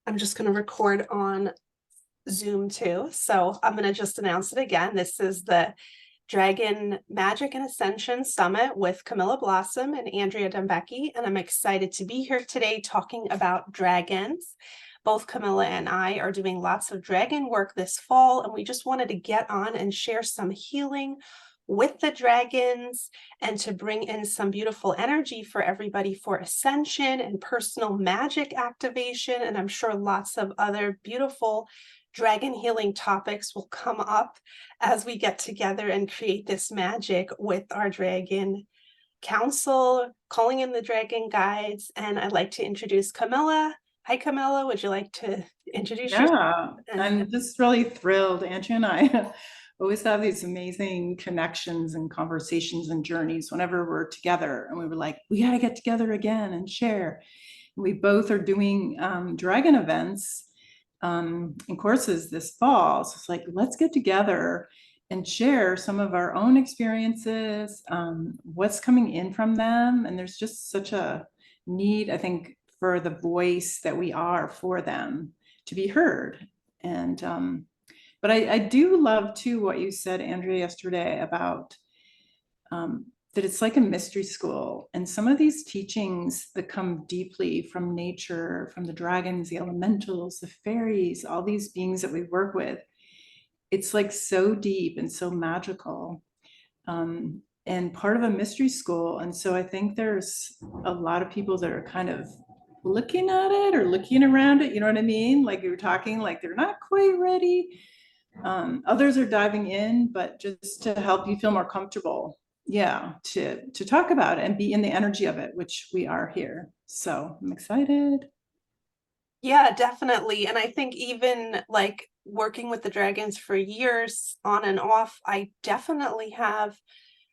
I'm just going to record on Zoom too. So I'm going to just announce it again. This is the Dragon Magic and Ascension Summit with Camilla Blossom and Andrea Dombecki. And I'm excited to be here today talking about dragons. Both Camilla and I are doing lots of dragon work this fall, and we just wanted to get on and share some healing with the dragons and to bring in some beautiful energy for everybody for ascension and personal magic activation. And I'm sure lots of other beautiful dragon healing topics will come up as we get together and create this magic with our dragon council, calling in the dragon guides. And I'd like to introduce Camilla. Hi, Camilla. Would you like to introduce yourself? Yeah, I'm just really thrilled. Andrea and I always have these amazing connections and conversations and journeys whenever we're together. And we were like, we got to get together again and share. We both are doing dragon events and courses this fall. So it's like, let's get together and share some of our own experiences, what's coming in from them. And there's just such a need, I think, for the voice that we are for them to be heard. And but I do love too what you said, Andrea, yesterday about that it's like a mystery school, and some of these teachings that come deeply from nature, from the dragons, the elementals, the fairies, all these beings that we work with, it's like so deep and so magical, and part of a mystery school. And so I think there's a lot of people that are kind of looking at it or looking around it, you know what I mean? Like you were talking, like they're not quite ready. Others are diving in, but just to help you feel more comfortable, yeah, to talk about it and be in the energy of it, which we are here. So I'm excited. Yeah, definitely. And I think even like working with the dragons for years on and off, I definitely have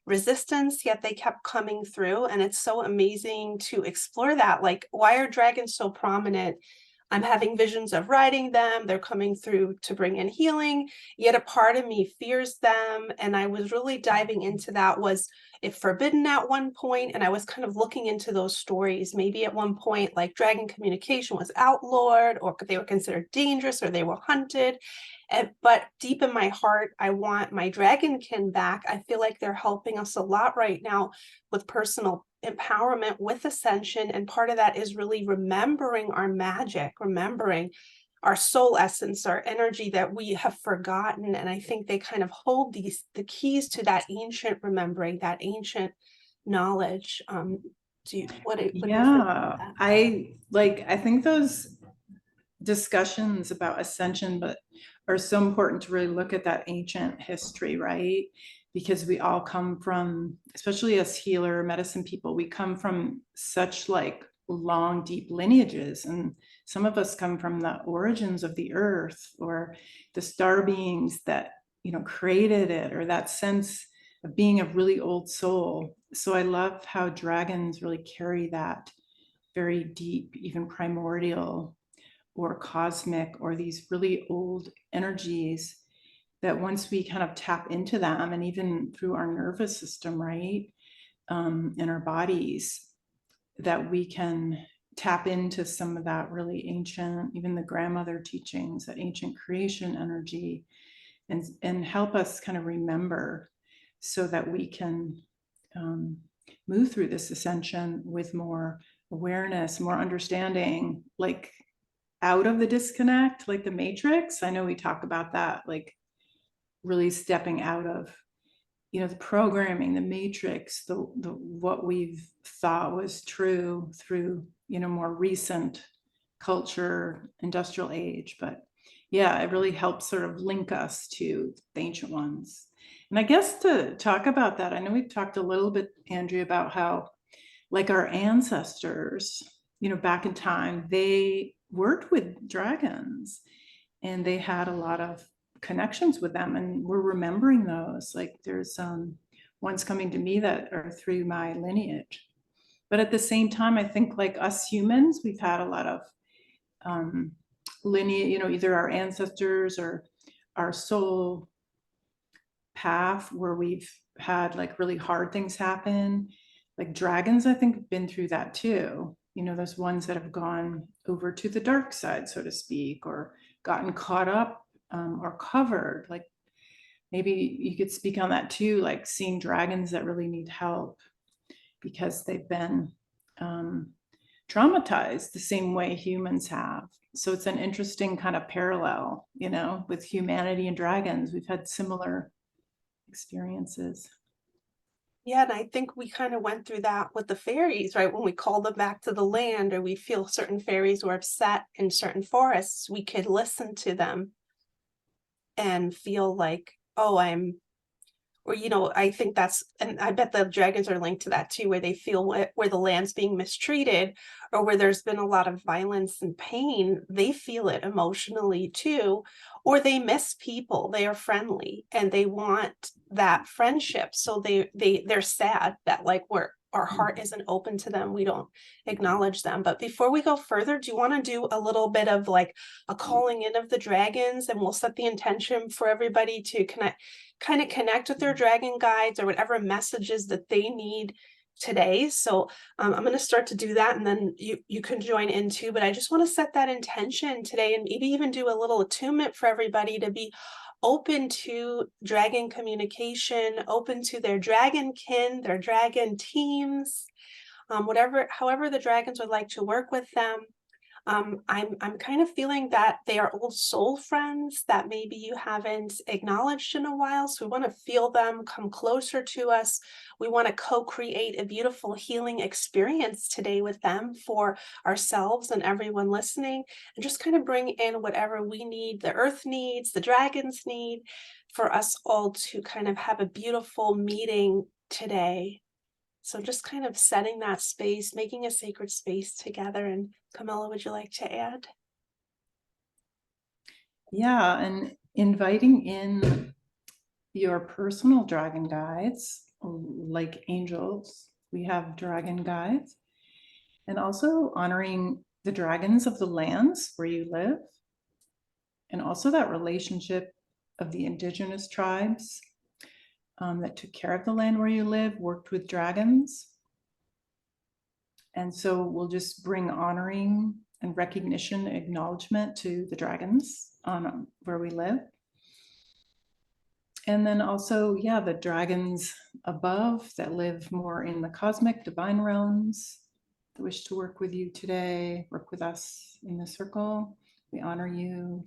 resistance, yet they kept coming through. And it's so amazing to explore that. Like, why are dragons so prominent? I'm having visions of riding them. They're coming through to bring in healing, yet a part of me fears them. And I was really diving into that. Was it forbidden at one point? And I was kind of looking into those stories. Maybe at one point, like dragon communication was outlawed, or they were considered dangerous, or they were hunted. But deep in my heart, I want my dragonkin back. I feel like they're helping us a lot right now with personal empowerment, with ascension. And part of that is really remembering our magic, remembering our soul essence, our energy that we have forgotten. And I think they kind of hold the keys to that ancient remembering, that ancient knowledge. What do you think Yeah, about that? I think those discussions about ascension, but are so important to really look at that ancient history, right? Because we all come from, especially as healer medicine people, we come from such like long, deep lineages. And some of us come from the origins of the earth or the star beings that, created it, or that sense of being a really old soul. So I love how dragons really carry that very deep, even primordial or cosmic, or these really old energies that once we kind of tap into them, and even through our nervous system, right, in our bodies, that we can tap into some of that really ancient, even the grandmother teachings, that ancient creation energy, and help us kind of remember so that we can move through this ascension with more awareness, more understanding, like out of the disconnect, like the matrix. I know we talk about that, like really stepping out of, the programming, the matrix, the what we've thought was true through, more recent culture, industrial age. But yeah, it really helps sort of link us to the ancient ones. And I guess to talk about that, I know we've talked a little bit, Andrea, about how like our ancestors, back in time, they worked with dragons and they had a lot of connections with them, and we're remembering those. Like there's ones coming to me that are through my lineage. But at the same time, I think like us humans, we've had a lot of um, lineage, either our ancestors or our soul path where we've had like really hard things happen. Like dragons, I think, have been through that too. There's ones that have gone over to the dark side, so to speak, or gotten caught up, or covered. Like maybe you could speak on that too, like seeing dragons that really need help because they've been traumatized the same way humans have. So it's an interesting kind of parallel, with humanity and dragons. We've had similar experiences. Yeah, and I think we kind of went through that with the fairies, right? When we call them back to the land, or we feel certain fairies were upset in certain forests, we could listen to them and feel like, oh, or, I think that's, and I bet the dragons are linked to that too, where they feel where the land's being mistreated, or where there's been a lot of violence and pain, they feel it emotionally too, or they miss people, they are friendly and they want that friendship. So they're sad that like our heart isn't open to them, we don't acknowledge them. But before we go further, do you want to do a little bit of like a calling in of the dragons, and we'll set the intention for everybody to connect with their dragon guides or whatever messages that they need today. So I'm going to start to do that, and then you can join in too. But I just want to set that intention today, and maybe even do a little attunement for everybody to be open to dragon communication, open to their dragon kin, their dragon teams, however the dragons would like to work with them. I'm kind of feeling that they are old soul friends that maybe you haven't acknowledged in a while. So we want to feel them come closer to us. We want to co-create a beautiful healing experience today with them for ourselves and everyone listening, and just kind of bring in whatever we need, the earth needs, the dragons need, for us all to kind of have a beautiful meeting today. So just kind of setting that space, making a sacred space together. And Camilla, would you like to add? Yeah, and inviting in your personal dragon guides, like angels. We have dragon guides, and also honoring the dragons of the lands where you live, and also that relationship of the indigenous tribes that took care of the land where you live, worked with dragons. And so we'll just bring honoring and recognition, acknowledgement to the dragons on where we live. And then also, yeah, the dragons above that live more in the cosmic divine realms that wish to work with you today, work with us in the circle. We honor you.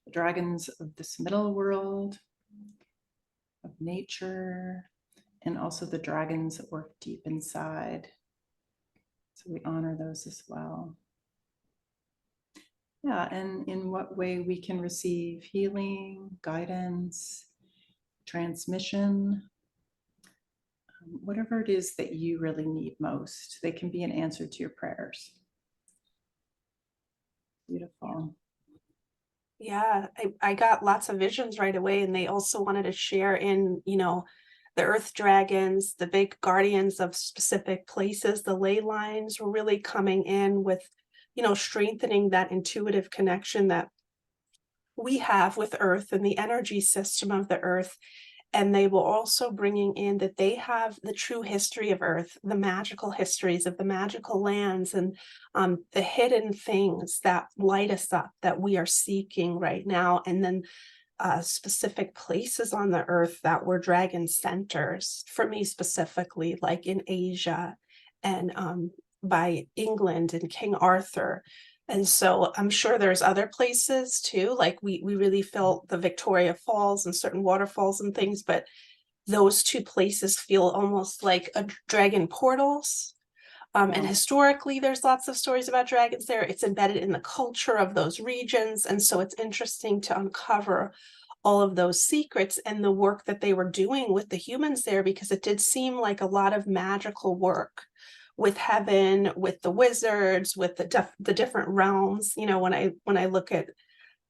The dragons of this middle world, of nature, and also the dragons that work deep inside. So we honor those as well. Yeah, and in what way we can receive healing, guidance, transmission, whatever it is that you really need most. They can be an answer to your prayers. Beautiful. Yeah, I got lots of visions right away, and they also wanted to share in, the earth dragons, the big guardians of specific places, the ley lines were really coming in with, strengthening that intuitive connection that we have with earth and the energy system of the earth. And they were also bringing in that they have the true history of earth, the magical histories of the magical lands, and the hidden things that light us up that we are seeking right now. And then specific places on the earth that were dragon centers for me specifically, like in Asia and by England and King Arthur. And so I'm sure there's other places too, like we really felt the Victoria Falls and certain waterfalls and things, but those two places feel almost like a dragon portals. And historically, there's lots of stories about dragons there. It's embedded in the culture of those regions. And so it's interesting to uncover all of those secrets and the work that they were doing with the humans there, because it did seem like a lot of magical work with heaven, with the wizards, with the different realms. When I look at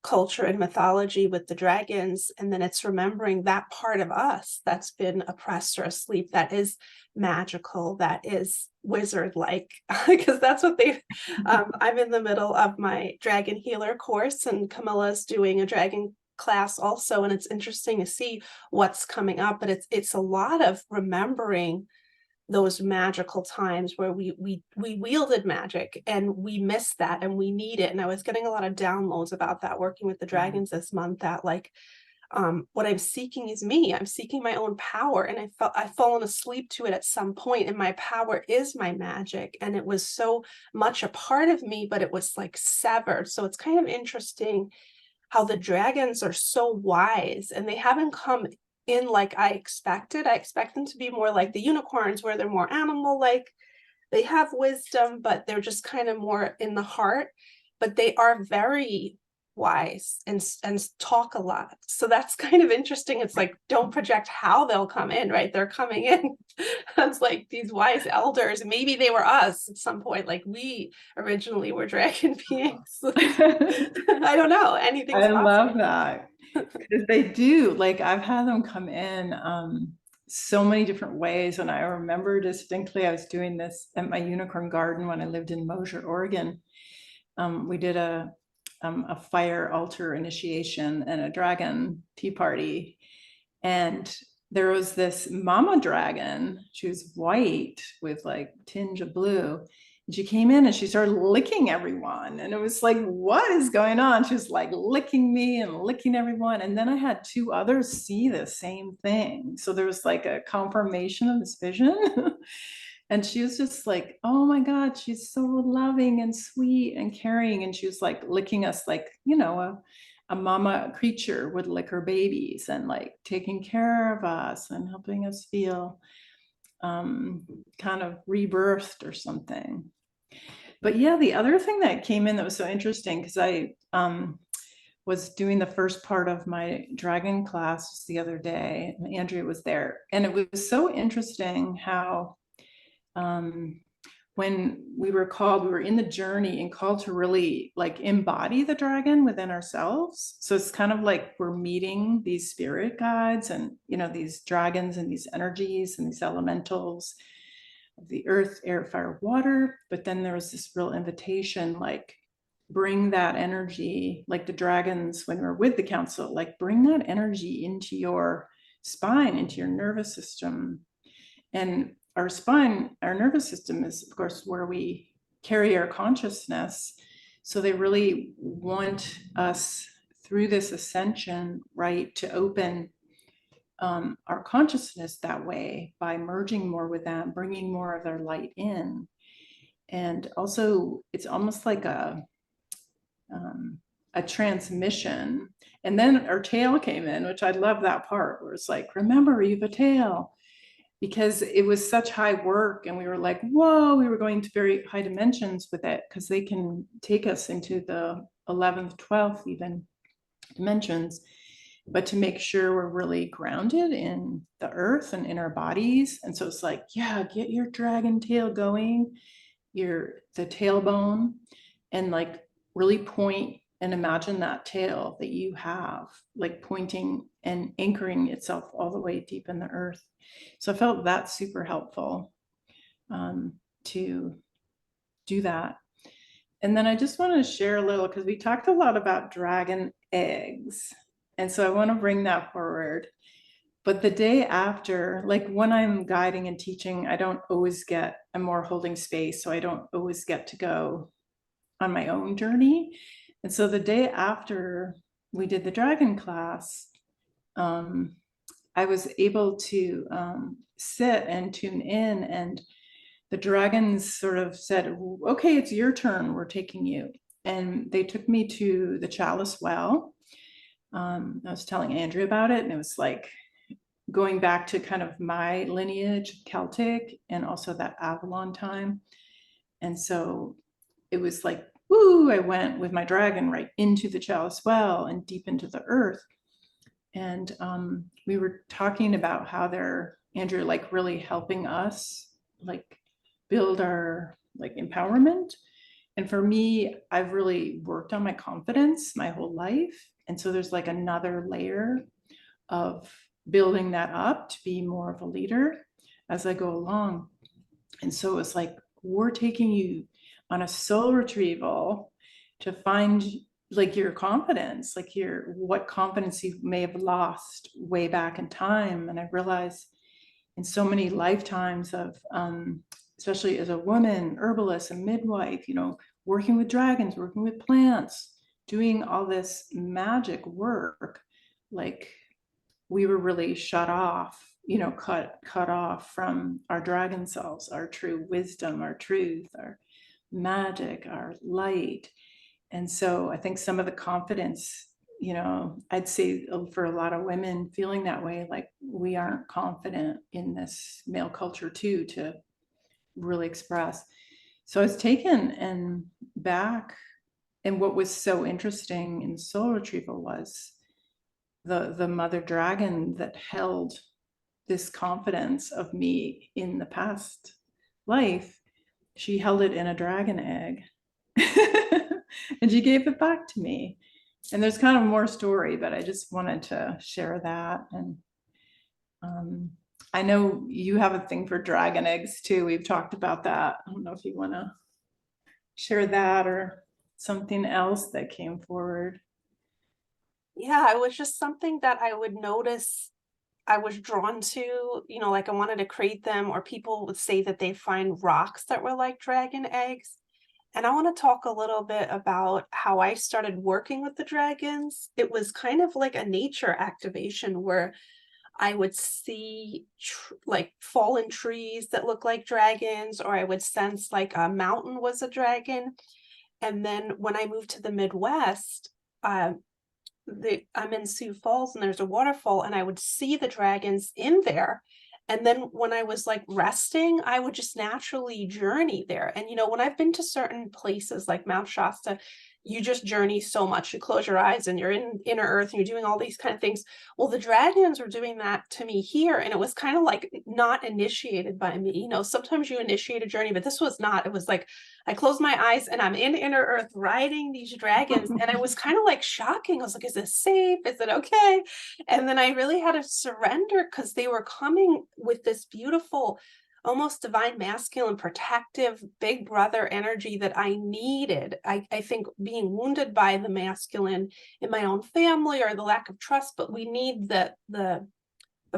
culture and mythology with the dragons, and then it's remembering that part of us that's been oppressed or asleep, that is magical, that is wizard like, because that's what they I'm in the middle of my dragon healer course, and Camilla's doing a dragon class also, and it's interesting to see what's coming up. But it's a lot of remembering those magical times where we wielded magic, and we miss that and we need it. And I was getting a lot of downloads about that working with the dragons this month, that like what I'm seeking is me. I'm seeking my own power, and I've fallen asleep to it at some point, and my power is my magic, and it was so much a part of me, but it was like severed. So it's kind of interesting how the dragons are so wise, and they haven't come in like I expected. I expect them to be more like the unicorns, where they're more animal like. They have wisdom, but they're just kind of more in the heart. But they are very wise and talk a lot. So that's kind of interesting. It's like, don't project how they'll come in, right? They're coming in as like these wise elders. Maybe they were us at some point, like we originally were dragon beings. I don't know. Anything's I love possible. that, because they do, like, I've had them come in so many different ways. And I remember distinctly, I was doing this at my unicorn garden when I lived in Mosier, Oregon. We did a fire altar initiation and a dragon tea party. And there was this mama dragon. She was white with like tinge of blue. And she came in and she started licking everyone. And it was like, what is going on? She was like licking me and licking everyone. And then I had two others see the same thing. So there was like a confirmation of this vision. And she was just like, oh my God, she's so loving and sweet and caring. And she was like licking us like, you know, a mama creature would lick her babies, and like taking care of us and helping us feel kind of rebirthed or something. But yeah, the other thing that came in that was so interesting, because I was doing the first part of my dragon class the other day, and Andrea was there. And it was so interesting how when we were called, we were in the journey and called to really like embody the dragon within ourselves. So it's kind of like we're meeting these spirit guides and, you know, these dragons and these energies and these elementals of the earth, air, fire, water. But then there was this real invitation, like, bring that energy, like the dragons when we're with the council, like bring that energy into your spine, into your nervous system. And our spine, our nervous system is, of course, where we carry our consciousness. So they really want us through this ascension, right, to open our consciousness that way by merging more with them, bringing more of their light in. And also, it's almost like a transmission. And then our tail came in, which I love that part, where it's like, remember, you have a tail. Because it was such high work, and we were like, whoa, we were going to very high dimensions with it, because they can take us into the 11th, 12th even dimensions. But to make sure we're really grounded in the earth and in our bodies. And so it's like, yeah, get your dragon tail going, the tailbone, and like really point and imagine that tail that you have, like pointing and anchoring itself all the way deep in the earth. So I felt that super helpful to do that. And then I just want to share a little, because we talked a lot about dragon eggs. And so I want to bring that forward. But the day after, like when I'm guiding and teaching, I'm more holding space. So I don't always get to go on my own journey. And so the day after we did the dragon class, I was able to sit and tune in, and the dragons sort of said, okay, it's your turn, we're taking you. And they took me to the Chalice Well. I was telling Andrea about it, and it was like going back to kind of my lineage, Celtic, and also that Avalon time. And so it was like, woo, I went with my dragon right into the Chalice Well and deep into the earth. And we were talking about how they're, Andrea, like really helping us like build our like empowerment. And for me, I've really worked on my confidence my whole life. And so there's like another layer of building that up to be more of a leader as I go along. And so it's like, we're taking you on a soul retrieval to find like your confidence, like what confidence you may have lost way back in time. And I realized in so many lifetimes of, especially as a woman, herbalist, and midwife, working with dragons, working with plants, doing all this magic work, like we were really shut off, cut off from our dragon selves, our true wisdom, our truth, our magic, our light. And so I think some of the confidence, I'd say for a lot of women feeling that way, like we aren't confident in this male culture too, to really express. So I was taken and back. And what was so interesting in soul retrieval was the mother dragon that held this confidence of me in the past life. She held it in a dragon egg and she gave it back to me. And there's kind of more story, but I just wanted to share that. And I know you have a thing for dragon eggs too. We've talked about that. I don't know if you want to share that or something else that came forward. Yeah, it was just something that I would notice I was drawn to, like I wanted to create them, or people would say that they find rocks that were like dragon eggs. And I want to talk a little bit about how I started working with the dragons. It was kind of like a nature activation where I would see like fallen trees that look like dragons, or I would sense like a mountain was a dragon. And then when I moved to the Midwest, uh, I'm in Sioux Falls and there's a waterfall, and I would see the dragons in there. And then when I was like resting, I would just naturally journey there. And when I've been to certain places like Mount Shasta, you just journey so much. You close your eyes and you're in inner earth and you're doing all these kind of things. Well, the dragons were doing that to me here, and it was kind of like not initiated by me. Sometimes you initiate a journey, but this was not. It was like I closed my eyes and I'm in inner earth riding these dragons. And it was kind of like shocking. I was like, is this safe? Is it okay? And then I really had to surrender because they were coming with this beautiful, almost divine masculine, protective, big brother energy that I needed. I think being wounded by the masculine in my own family, or the lack of trust, but we need the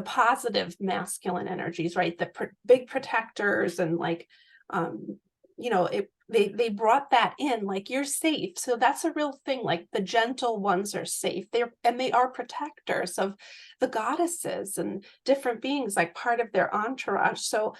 positive masculine energies, right? The big protectors, and like, they brought that in, like, you're safe. So that's a real thing. Like the gentle ones are safe. They are protectors of the goddesses and different beings, like part of their entourage. So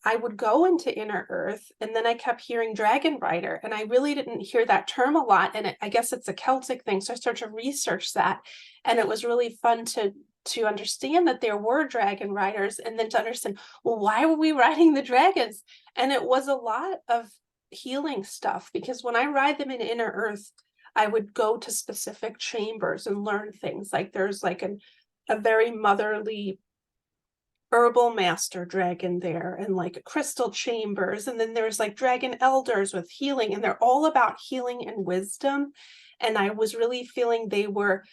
I would go into inner earth, and then I kept hearing dragon rider, and I really didn't hear that term a lot. And I guess it's a Celtic thing. So I started to research that, and it was really fun to understand that there were dragon riders, and then to understand, well, why were we riding the dragons? And it was a lot of healing stuff, because when I ride them in inner earth, I would go to specific chambers and learn things. Like there's like a very motherly herbal master dragon there, and like crystal chambers, and then there's like dragon elders with healing, and they're all about healing and wisdom. And I was really feeling they were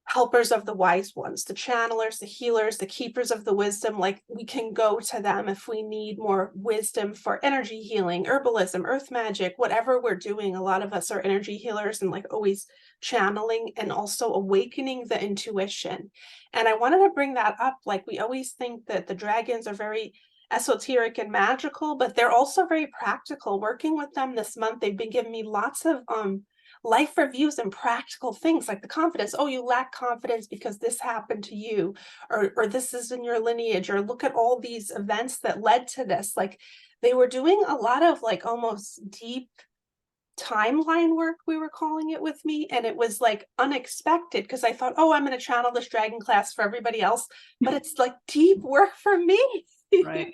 helpers of the wise ones, the channelers, the healers, the keepers of the wisdom. Like we can go to them if we need more wisdom for energy healing, herbalism, earth magic, whatever we're doing. A lot of us are energy healers, and like always channeling and also awakening the intuition. And I wanted to bring that up. Like we always think that the dragons are very esoteric and magical, but they're also very practical. Working with them this month, they've been giving me lots of life reviews and practical things, like the confidence. Oh, you lack confidence because this happened to you, or this is in your lineage, or look at all these events that led to this. Like they were doing a lot of like almost deep timeline work, we were calling it, with me. And it was like unexpected, because I thought, oh, I'm going to channel this dragon class for everybody else, but it's like deep work for me. Right.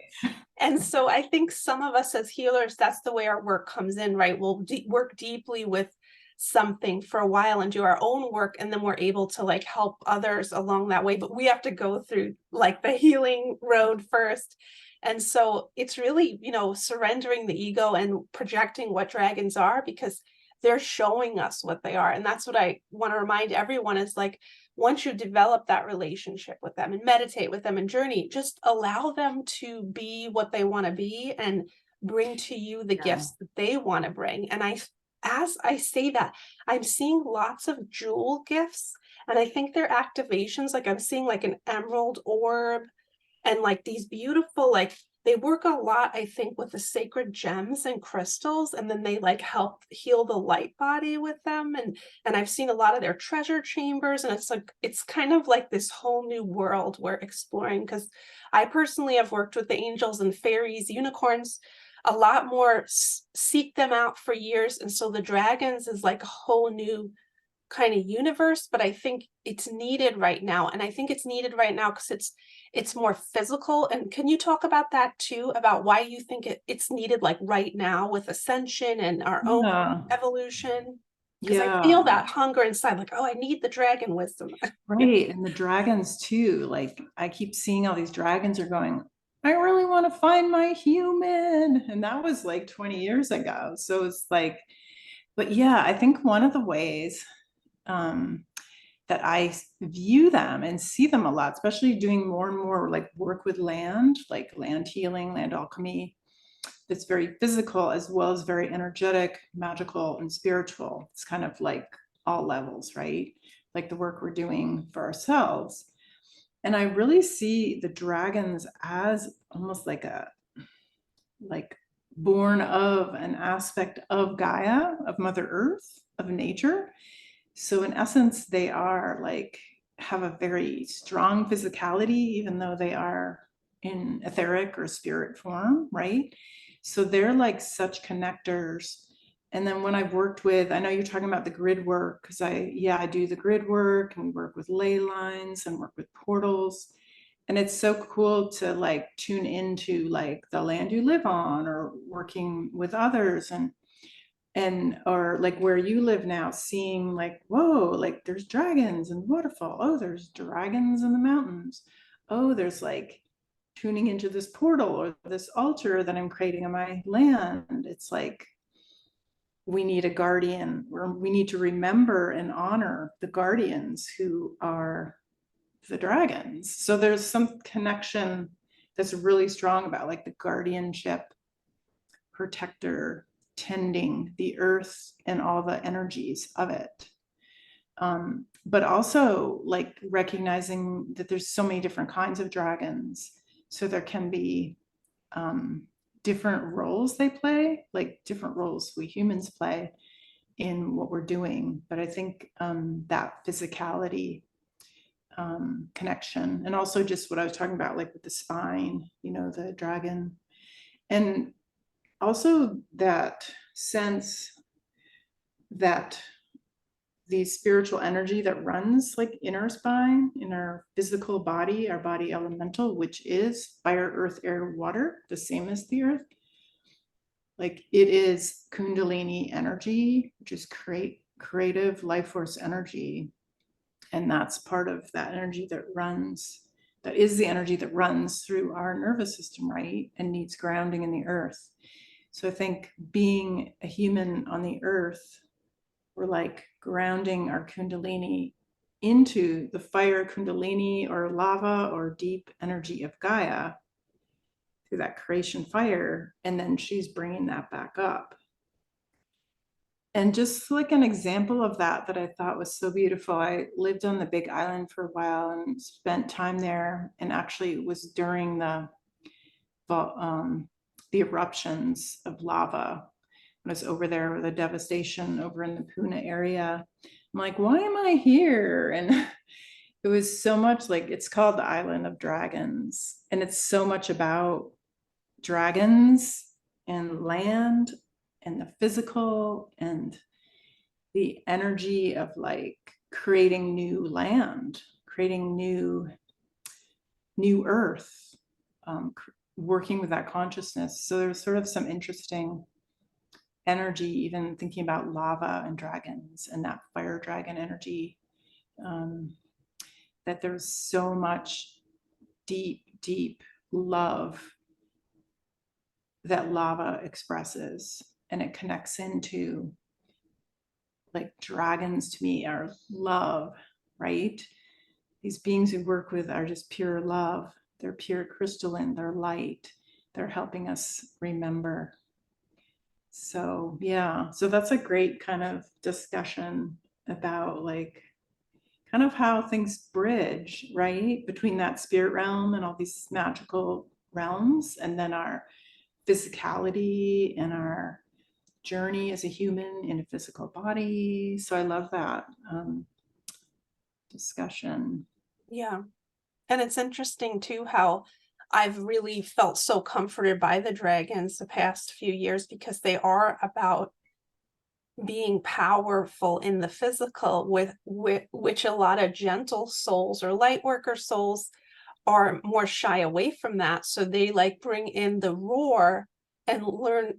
And so I think some of us as healers, that's the way our work comes in, right? We'll work deeply with something for a while and do our own work, and then we're able to like help others along that way. But we have to go through like the healing road first. And so it's really, surrendering the ego and projecting what dragons are, because they're showing us what they are. And that's what I want to remind everyone is like, once you develop that relationship with them and meditate with them and journey, just allow them to be what they want to be and bring to you the gifts that they want to bring. And as I say that, I'm seeing lots of jewel gifts, and I think they're activations. Like I'm seeing like an emerald orb, and like these beautiful, like they work a lot, I think, with the sacred gems and crystals, and then they like help heal the light body with them. And I've seen a lot of their treasure chambers, and it's like it's kind of like this whole new world we're exploring. Because I personally have worked with the angels and fairies, unicorns a lot more, seek them out for years, and so the dragons is like a whole new kind of universe, but I think it's needed right now. And I think it's needed right now because it's more physical. And can you talk about that too, about why you think it's needed like right now with ascension and our own Yeah. evolution? Because I feel Yeah. that hunger inside, like, oh, I need the dragon wisdom. Right. And the dragons too. Like I keep seeing all these dragons are going, I really want to find my human. And that was like 20 years ago. So it's like, but yeah, I think one of the ways um, that I view them and see them a lot, especially doing more and more like work with land, like land healing, land alchemy, that's very physical as well as very energetic, magical, and spiritual. It's kind of like all levels, right? Like the work we're doing for ourselves. And I really see the dragons as almost like born of an aspect of Gaia, of Mother Earth, of nature. So in essence, they are like have a very strong physicality, even though they are in etheric or spirit form, right? So they're like such connectors. And then when I've worked with, I know you're talking about the grid work, because I do the grid work and we work with ley lines and work with portals. And it's so cool to like tune into like the land you live on or working with others and or like where you live now, seeing like, whoa, like there's dragons and waterfall. Oh, there's dragons in the mountains. Oh, there's like tuning into this portal or this altar that I'm creating on my land. It's like we need a guardian, or we need to remember and honor the guardians who are the dragons. So there's some connection that's really strong about like the guardianship, protector, tending the earth and all the energies of it. But also like recognizing that there's so many different kinds of dragons. So there can be different roles they play, like different roles we humans play in what we're doing. But I think that physicality connection, and also just what I was talking about, like with the spine, the dragon, and also that sense that the spiritual energy that runs like in our spine, in our physical body, our body elemental, which is fire, earth, air, water, the same as the earth. Like it is Kundalini energy, which is creative life force energy. And that's part of that energy that is the energy that runs through our nervous system, right? And needs grounding in the earth. So I think being a human on the earth, we're like grounding our Kundalini into the fire Kundalini or lava or deep energy of Gaia through that creation fire. And then she's bringing that back up. And just like an example of that I thought was so beautiful, I lived on the Big Island for a while and spent time there. And actually, it was during the eruptions of lava. I was over there with the devastation over in the Puna area. I'm like, why am I here? And it was so much like, it's called the Island of Dragons. And it's so much about dragons and land and the physical and the energy of like creating new land, creating new earth, working with that consciousness. So there's sort of some interesting energy, even thinking about lava and dragons and that fire dragon energy, that there's so much deep love that lava expresses, and it connects into like dragons to me are love, right? These beings we work with are just pure love. They're pure crystalline, they're light, they're helping us remember. So yeah, so that's a great kind of discussion about like kind of how things bridge, right? Between that spirit realm and all these magical realms, and then our physicality and our journey as a human in a physical body. So I love that discussion. Yeah. And it's interesting too how I've really felt so comforted by the dragons the past few years because they are about being powerful in the physical with which a lot of gentle souls or light worker souls are more shy away from that. So they like bring in the roar and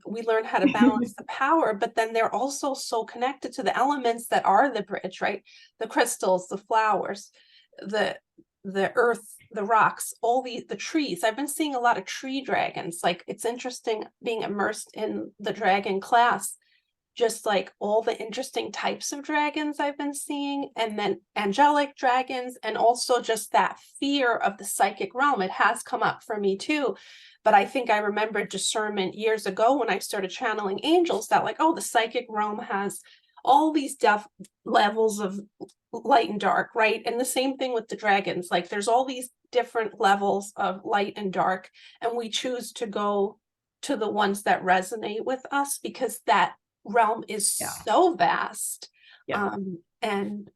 we learn how to balance the power, but then they're also so connected to the elements that are the bridge, right? The crystals, the flowers, the the earth, the rocks, all the trees. I've been seeing a lot of tree dragons. Like it's interesting being immersed in the dragon class, just like all the interesting types of dragons I've been seeing, and then angelic dragons, and also just that fear of the psychic realm. It has come up for me too. But I think I remember discernment years ago when I started channeling angels that, like, oh, the psychic realm has all these levels of light and dark, right? And the same thing with the dragons. Like, there's all these different levels of light and dark, and we choose to go to the ones that resonate with us because that realm is Yeah. so vast. Yeah. And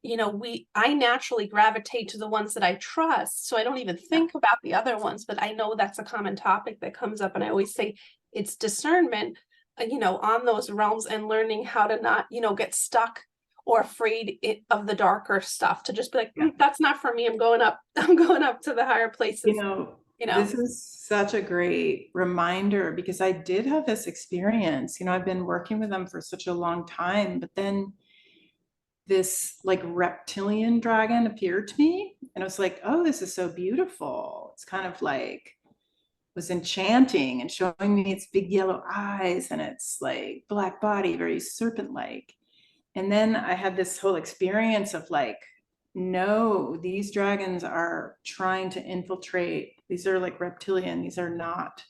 I naturally gravitate to the ones that I trust, so I don't even think about the other ones, but I know that's a common topic that comes up, and I always say it's discernment, on those realms, and learning how to not get stuck or afraid of the darker stuff, to just be like, Yeah. that's not for me, I'm going up. I'm going up to the higher places. This is such a great reminder because I did have this experience. I've been working with them for such a long time, but then this like reptilian dragon appeared to me, and I was like, oh, this is so beautiful. It's kind of like was enchanting and showing me its big yellow eyes and its like black body, very serpent-like. And then I had this whole experience of like, no, these dragons are trying to infiltrate. These are like reptilian. These are not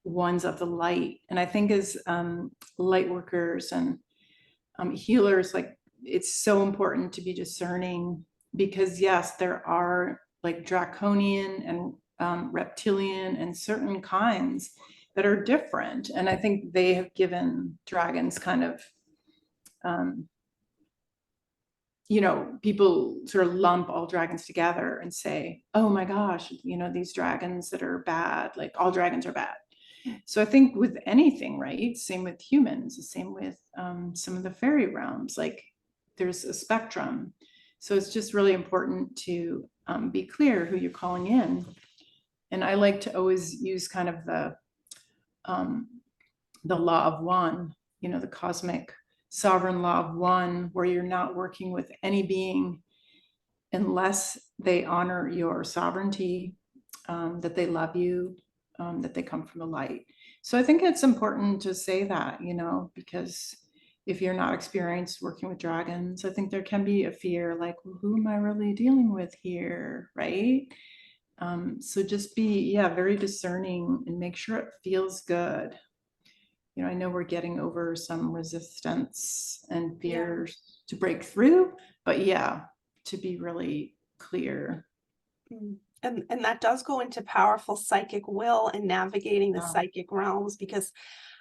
ones of the light. And I think as light workers and healers, like it's so important to be discerning because yes, there are like draconian and reptilian and certain kinds that are different. And I think they have given dragons kind of people sort of lump all dragons together and say, oh my gosh, these dragons that are bad, like all dragons are bad. So I think with anything, right? Same with humans, the same with some of the fairy realms, like there's a spectrum. So it's just really important to be clear who you're calling in. And I like to always use kind of the law of one, the cosmic sovereign law of one, where you're not working with any being unless they honor your sovereignty, that they love you, that they come from the light. So I think it's important to say that, because if you're not experienced working with dragons, I think there can be a fear like, well, who am I really dealing with here, right? So just be, very discerning and make sure it feels good. I know we're getting over some resistance and Yeah. fears to break through, but to be really clear. And that does go into powerful psychic will and navigating the psychic realms, because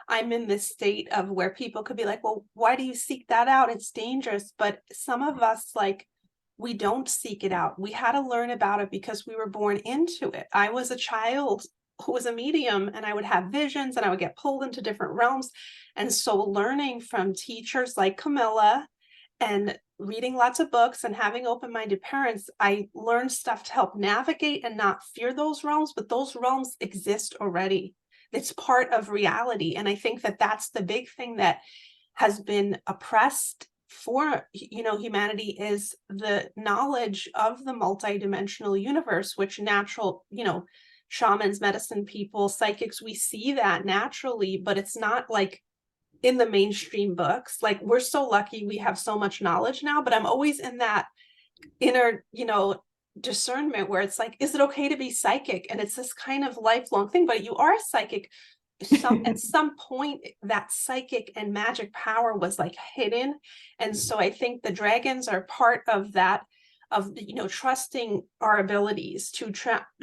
I'm in this state of where people could be like, well, why do you seek that out? It's dangerous. But some of us, like, we don't seek it out. We had to learn about it because we were born into it. I was a child who was a medium, and I would have visions and I would get pulled into different realms. And so learning from teachers like Camilla and reading lots of books and having open-minded parents, I learned stuff to help navigate and not fear those realms, but those realms exist already. It's part of reality. And I think that that's the big thing that has been oppressed for humanity, is the knowledge of the multidimensional universe, which natural shamans, medicine people, psychics, we see that naturally, but it's not like in the mainstream books. Like, we're so lucky we have so much knowledge now, but I'm always in that inner discernment where it's like, is it okay to be psychic? And it's this kind of lifelong thing, but you are psychic. At some point that psychic and magic power was like hidden, and so I think the dragons are part of that of, trusting our abilities to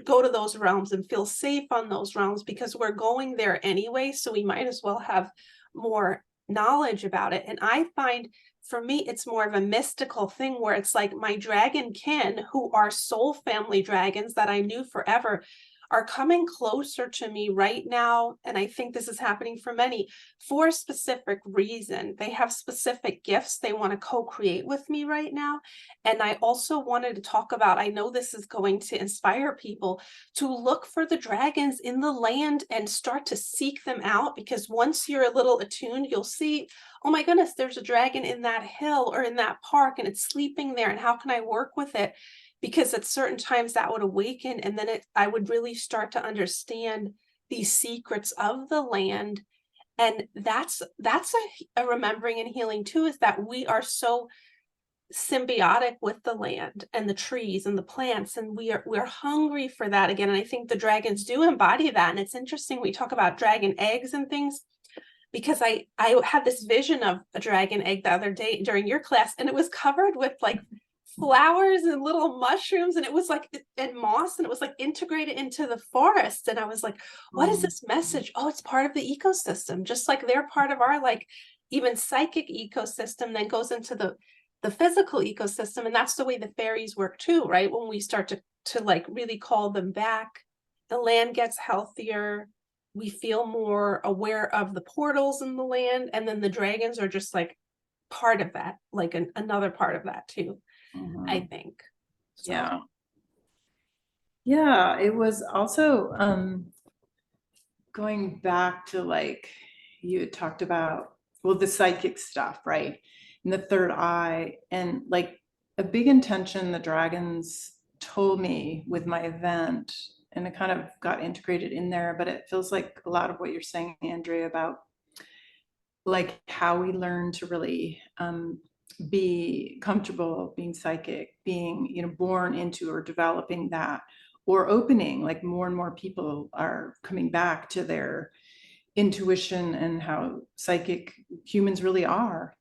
go to those realms and feel safe on those realms because we're going there anyway. So we might as well have more knowledge about it. And I find for me, it's more of a mystical thing where it's like my dragon kin, who are soul family dragons that I knew forever, are coming closer to me right now. And I think this is happening for many for a specific reason. They have specific gifts they want to co-create with me right now. And I also wanted to talk about, I know this is going to inspire people to look for the dragons in the land and start to seek them out, because once you're a little attuned, you'll see, oh my goodness, there's a dragon in that hill or in that park and it's sleeping there. And how can I work with it? Because at certain times that would awaken, and then I would really start to understand these secrets of the land. And that's a remembering and healing too, is that we are so symbiotic with the land and the trees and the plants, and we're hungry for that again. And I think the dragons do embody that. And it's interesting we talk about dragon eggs and things, because I had this vision of a dragon egg the other day during your class, and it was covered with like flowers and little mushrooms, and it was like, and moss, and it was like integrated into the forest. And I was like, what is this message? Oh, it's part of the ecosystem, just like they're part of our, like, even psychic ecosystem that goes into the physical ecosystem. And that's the way the fairies work too, right? When we start to like really call them back, the land gets healthier, we feel more aware of the portals in the land, and then the dragons are just like part of that, like another part of that too. I think. So. Yeah. Yeah, it was also going back to, like, you had talked about, well, the psychic stuff, right? And the third eye, and like a big intention the dragons told me with my event, and it kind of got integrated in there, but it feels like a lot of what you're saying, Andrea, about like how we learn to really be comfortable being psychic, being, born into or developing that, or opening, like more and more people are coming back to their intuition and how psychic humans really are.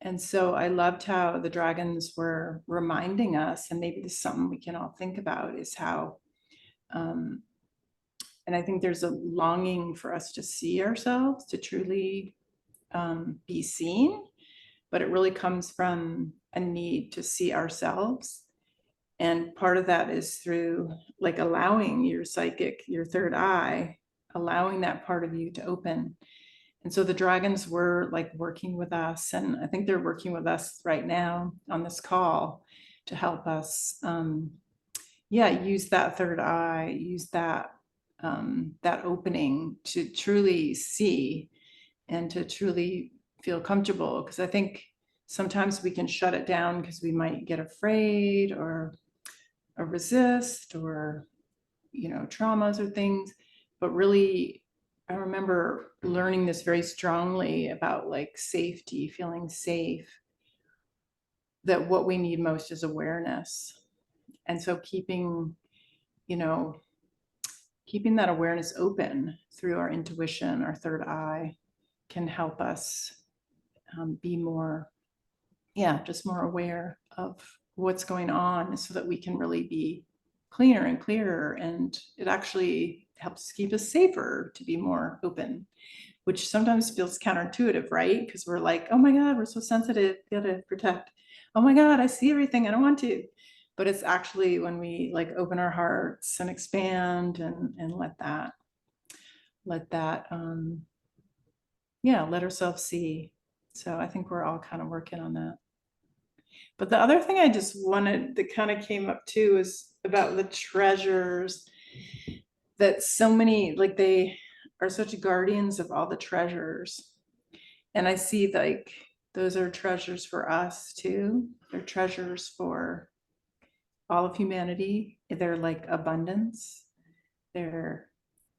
And so I loved how the dragons were reminding us, and maybe this is something we can all think about, is how, and I think there's a longing for us to see ourselves, to truly be seen, but it really comes from a need to see ourselves. And part of that is through like allowing your psychic, your third eye, allowing that part of you to open. And so the dragons were like working with us, and I think they're working with us right now on this call to help us, use that third eye, use that that opening to truly see and to truly feel comfortable. Because I think sometimes we can shut it down because we might get afraid or resist, or traumas or things. But really, I remember learning this very strongly about like safety, feeling safe, that what we need most is awareness. And so you know keeping that awareness open through our intuition, our third eye, can help us be more, just more aware of what's going on, so that we can really be cleaner and clearer. And it actually helps keep us safer to be more open, which sometimes feels counterintuitive, right? Because we're like, oh my God, we're so sensitive, gotta protect. Oh my God, I see everything, I don't want to. But it's actually when we like open our hearts and expand and let that let ourselves see. So I think we're all kind of working on that. But the other thing I just wanted, that kind of came up too, is about the treasures, that so many, like, they are such guardians of all the treasures. And I see like those are treasures for us too. They're treasures for all of humanity. They're like abundance. They're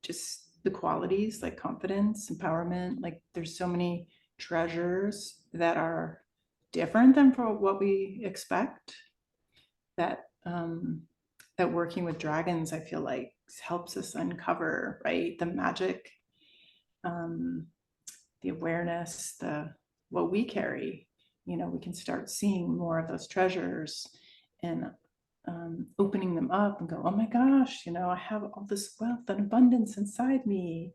just the qualities like confidence, empowerment. Like there's so many treasures that are different than for what we expect, that that working with dragons, I feel like, helps us uncover, right? The magic, the awareness, the what we carry. We can start seeing more of those treasures and opening them up and go, oh my gosh, I have all this wealth and abundance inside me.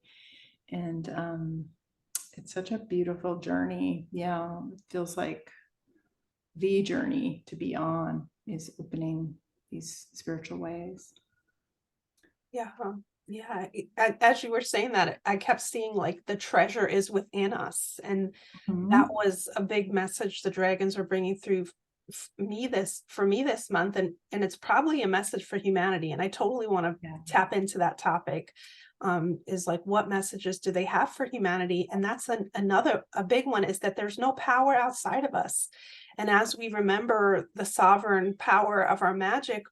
And it's such a beautiful journey. Yeah, it feels like the journey to be on is opening these spiritual ways. Yeah. Yeah. As you were saying that, I kept seeing like the treasure is within us. And that Mhm. was a big message the dragons were bringing through for me this month. And it's probably a message for humanity. And I totally want to Yeah. tap into that topic. Is like, what messages do they have for humanity? And that's a big one, is that there's no power outside of us. And as we remember the sovereign power of our magic,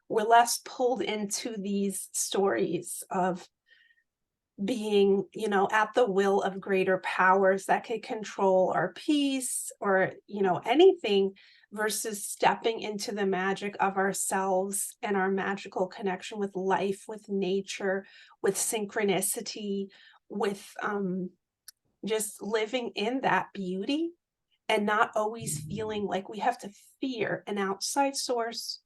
we're less pulled into these stories of being, at the will of greater powers that could control our peace or, anything, versus stepping into the magic of ourselves and our magical connection with life, with nature, with synchronicity, with just living in that beauty, and not always feeling like we have to fear an outside source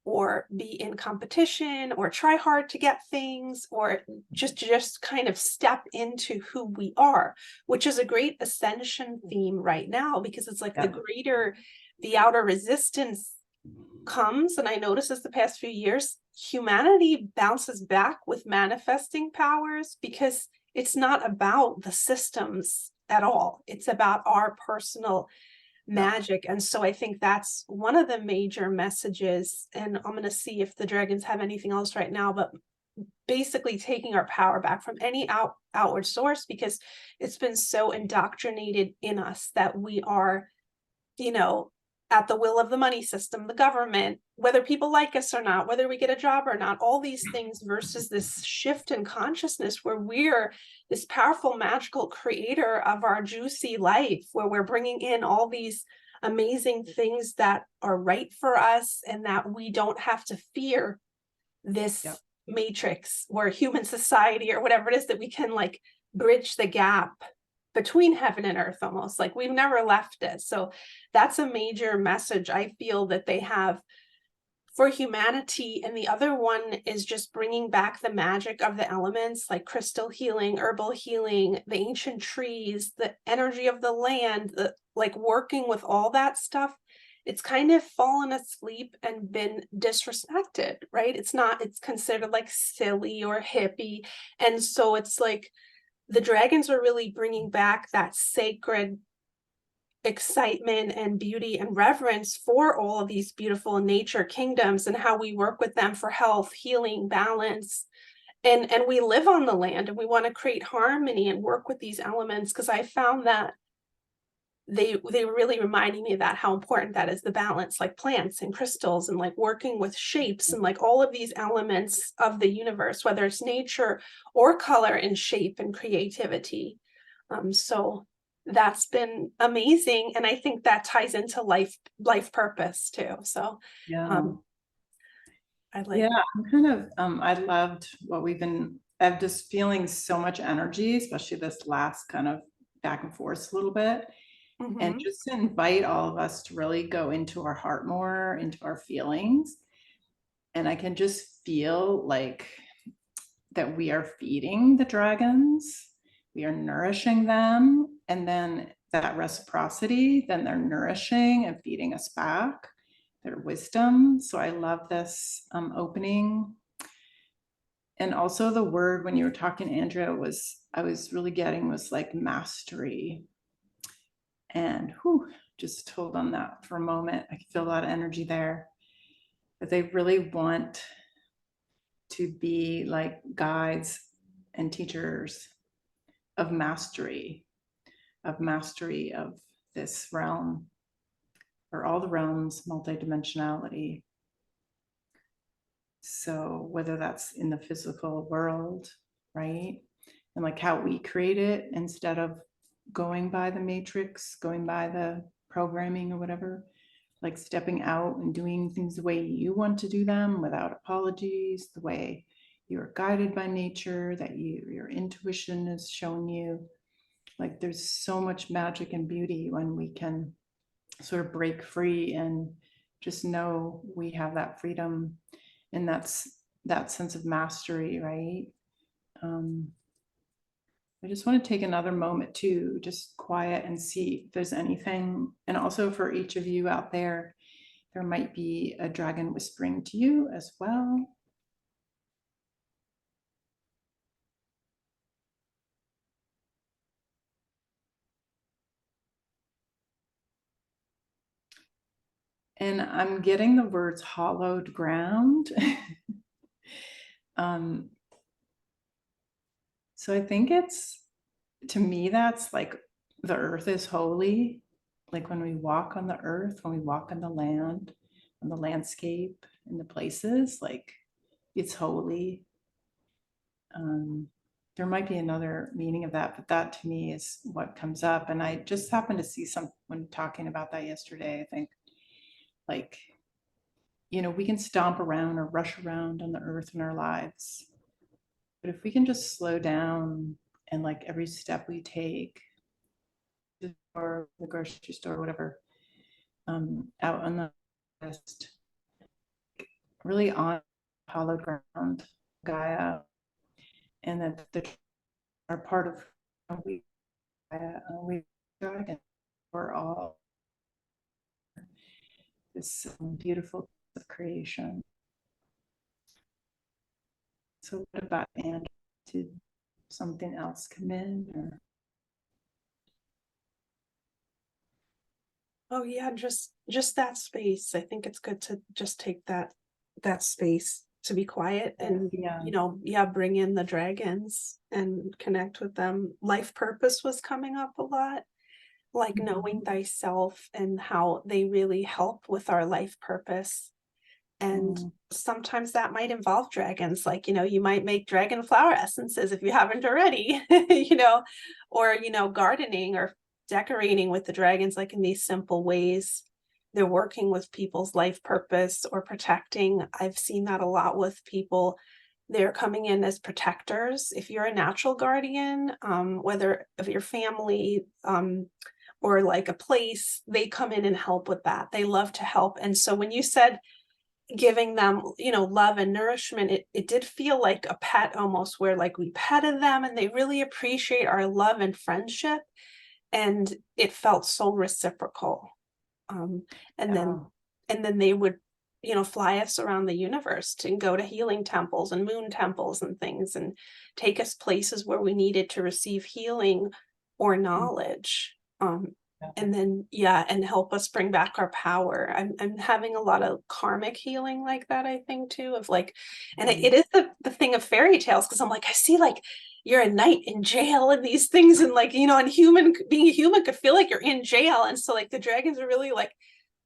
or be in competition or try hard to get things, or just kind of step into who we are, which is a great ascension theme right now, because it's like the Yeah. greater the outer resistance comes. And I noticed this the past few years, humanity bounces back with manifesting powers, because it's not about the systems at all, it's about our personal Yeah. magic. And so I think that's one of the major messages. And I'm going to see if the dragons have anything else right now, but basically taking our power back from any outward source, because it's been so indoctrinated in us that we are, you know, at the will of the money system, the government, whether people like us or not, whether we get a job or not, all these things, versus this shift in consciousness where we're this powerful, magical creator of our juicy life, where we're bringing in all these amazing things that are right for us, and that we don't have to fear Yeah. this matrix or human society or whatever it is, that we can like bridge the gap between heaven and earth, almost like we've never left it. So that's a major message I feel that they have for humanity. And the other one is just bringing back the magic of the elements, like crystal healing, herbal healing, the ancient trees, the energy of the land, like working with all that stuff. It's kind of fallen asleep and been disrespected, right? It's considered like silly or hippie. And so it's like the dragons are really bringing back that sacred excitement and beauty and reverence for all of these beautiful nature kingdoms, and how we work with them for health, healing, balance. And we live on the land, and we want to create harmony and work with these elements, because I found that they were really reminding me of that, how important that is, the balance, like plants and crystals, and like working with shapes and like all of these elements of the universe, whether it's nature or color and shape and creativity. So that's been amazing, and I think that ties into life purpose too. So Yeah. um I Yeah. like. I'm kind of, I loved what I'm just feeling so much energy, especially this last kind of back and forth a little bit. And Mhm. just to invite all of us to really go into our heart more, into our feelings. And I can just feel like that we are feeding the dragons, we are nourishing them, and then that reciprocity, then they're nourishing and feeding us back their wisdom. So I love this opening. And also the word when you were talking, Andrea, I was really getting was like mastery. And whew, just hold on that for a moment. I can feel a lot of energy there. But they really want to be like guides and teachers of mastery of this realm, or all the realms, multidimensionality. So whether that's in the physical world, right? And like how we create it instead of going by the matrix, going by the programming or whatever, like stepping out and doing things the way you want to do them without apologies, the way you're guided by nature, that your intuition is showing you. Like there's so much magic and beauty when we can sort of break free and just know we have that freedom, and that's that sense of mastery, right? I just want to take another moment to just quiet and see if there's anything. And also for each of you out there, there might be a dragon whispering to you as well. And I'm getting the words hollowed ground. So I think to me, that's like the earth is holy. Like when we walk on the earth, when we walk on the land, on the landscape, in the places, like it's holy. There might be another meaning of that, but that to me is what comes up. And I just happened to see someone talking about that yesterday. I think, like, we can stomp around or rush around on the earth in our lives. But if we can just slow down, and like every step we take, or the grocery store, whatever, out on the just really on hallowed ground, Gaia, and that the are part of how we dragon. We're all this beautiful creation. So what about Andrea? Did something else come in? Or? Oh yeah, just that space. I think it's good to just take that space to be quiet and Yeah. yeah, bring in the dragons and connect with them. Life purpose was coming up a lot, like knowing thyself and how they really help with our life purpose. And sometimes that might involve dragons, like, you might make dragon flower essences if you haven't already, or, gardening or decorating with the dragons, like in these simple ways. They're working with people's life purpose or protecting. I've seen that a lot with people. They're coming in as protectors. If you're a natural guardian, whether of your family, or like a place, they come in and help with that. They love to help. And so when you said giving them, love and nourishment, it did feel like a pet almost, where like we petted them and they really appreciate our love and friendship. And it felt so reciprocal. Um, and then Oh. and then they would, fly us around the universe to go to healing temples and moon temples and things, and take us places where we needed to receive healing or knowledge. And then, yeah, and help us bring back our power. I'm having a lot of karmic healing like that, I think, too, of like, and it is the thing of fairy tales, because I'm like, I see like you're a knight in jail and these things, and like, and being a human could feel like you're in jail. And so like the dragons are really like,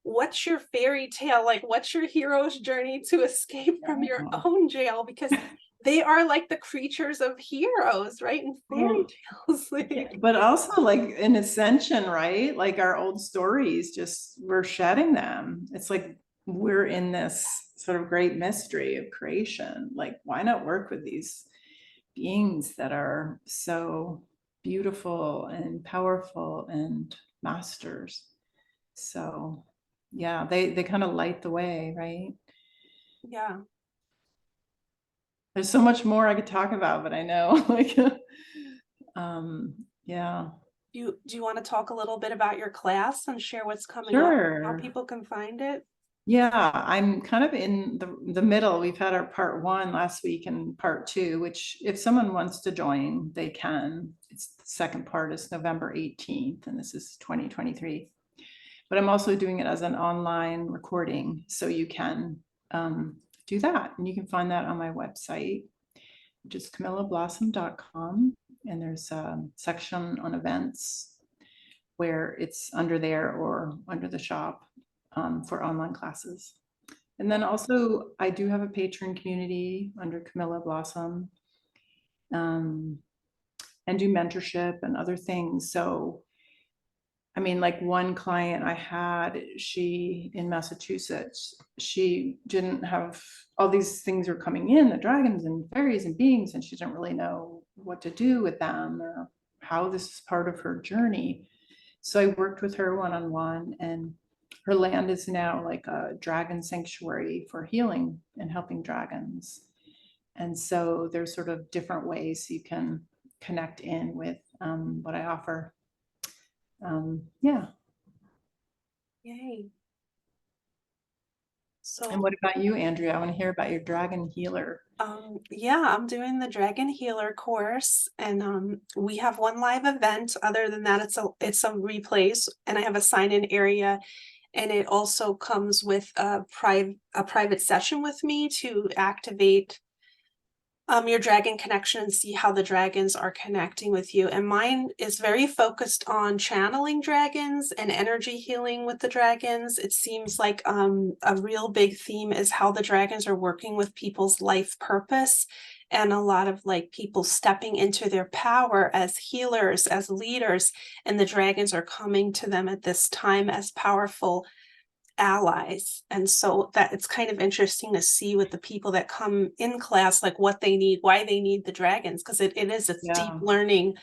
what's your fairy tale? Like, what's your hero's journey to escape from your own jail? Because they are like the creatures of heroes, right? And fairy tales. But also like in Ascension, right? Like our old stories, just we're shedding them. It's like we're in this sort of great mystery of creation. Like, why not work with these beings that are so beautiful and powerful and masters? So yeah, they kind of light the way, right? Yeah. There's so much more I could talk about, but I know like yeah. Do you want to talk a little bit about your class and share what's coming up, how Sure. people can find it? Yeah, I'm kind of in the middle. We've had our part 1 last week and part 2, which if someone wants to join, they can. It's the second part is November 18th, and this is 2023. But I'm also doing it as an online recording, so you can do that. And you can find that on my website, which is camillablossom.com. And there's a section on events where it's under there or under the shop for online classes. And then also I do have a patron community under Camilla Blossom, and do mentorship and other things. So, I mean, like one client I had, she in Massachusetts, she didn't have all these things are coming in, the dragons and fairies and beings, and she didn't really know what to do with them or how this is part of her journey. So I worked with her one-on-one, and her land is now like a dragon sanctuary for healing and helping dragons. And so there's sort of different ways you can connect in with what I offer. Yeah. Yay. And So, what about you, Andrea? I want to hear about your dragon healer. yeah, I'm doing the Dragon Healer course, and we have one live event. Other than that, it's a replays, and I have a sign-in area, and it also comes with a private session with me to activate your dragon connection and see how the dragons are connecting with you. And mine is very focused on channeling dragons and energy healing with the dragons. It seems like a real big theme is how the dragons are working with people's life purpose, and a lot of like people stepping into their power as healers, as leaders, and the dragons are coming to them at this time as powerful allies. And so that it's kind of interesting to see with the people that come in class, like what they need, why they need the dragons, because it's deep Yeah. learning,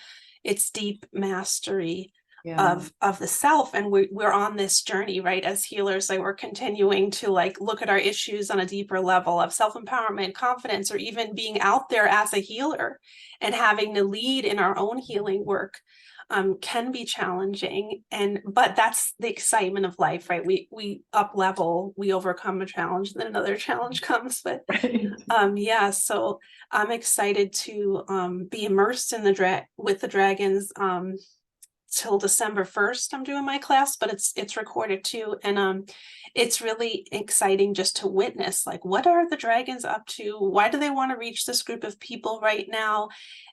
it's deep mastery Yeah. of the self. And we're on this journey, right, as healers, like we're continuing to like look at our issues on a deeper level of self-empowerment, confidence, or even being out there as a healer and having to lead in our own healing work. Can be challenging, but that's the excitement of life, right? We up level, we overcome a challenge, then another challenge comes. But Right. yeah, so I'm excited to be immersed in with the dragons till December 1st. I'm doing my class, but it's recorded too, and it's really exciting just to witness, like, what are the dragons up to? Why do they want to reach this group of people right now?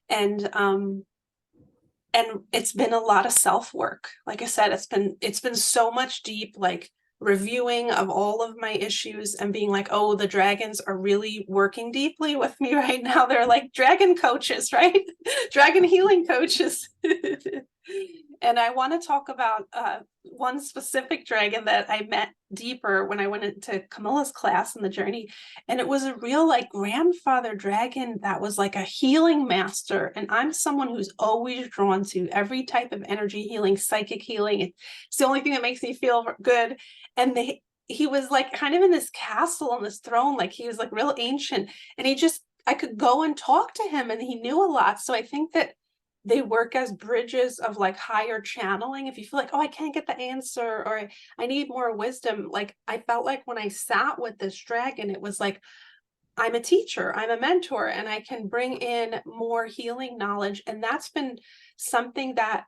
And it's been a lot of self-work. Like I said, it's been so much deep, like, reviewing of all of my issues and being like, oh, the dragons are really working deeply with me right now. They're like dragon coaches, right? Dragon healing coaches. And I want to talk about one specific dragon that I met deeper when I went into Camilla's class in the journey. And it was a real like grandfather dragon that was like a healing master. And I'm someone who's always drawn to every type of energy healing, psychic healing. It's the only thing that makes me feel good. And he was like kind of in this castle on this throne, like he was like real ancient. And I could go and talk to him and he knew a lot. So I think that they work as bridges of like higher channeling. If you feel like, oh, I can't get the answer, or I need more wisdom. Like I felt like when I sat with this dragon, it was like, I'm a teacher, I'm a mentor, and I can bring in more healing knowledge. And that's been something that,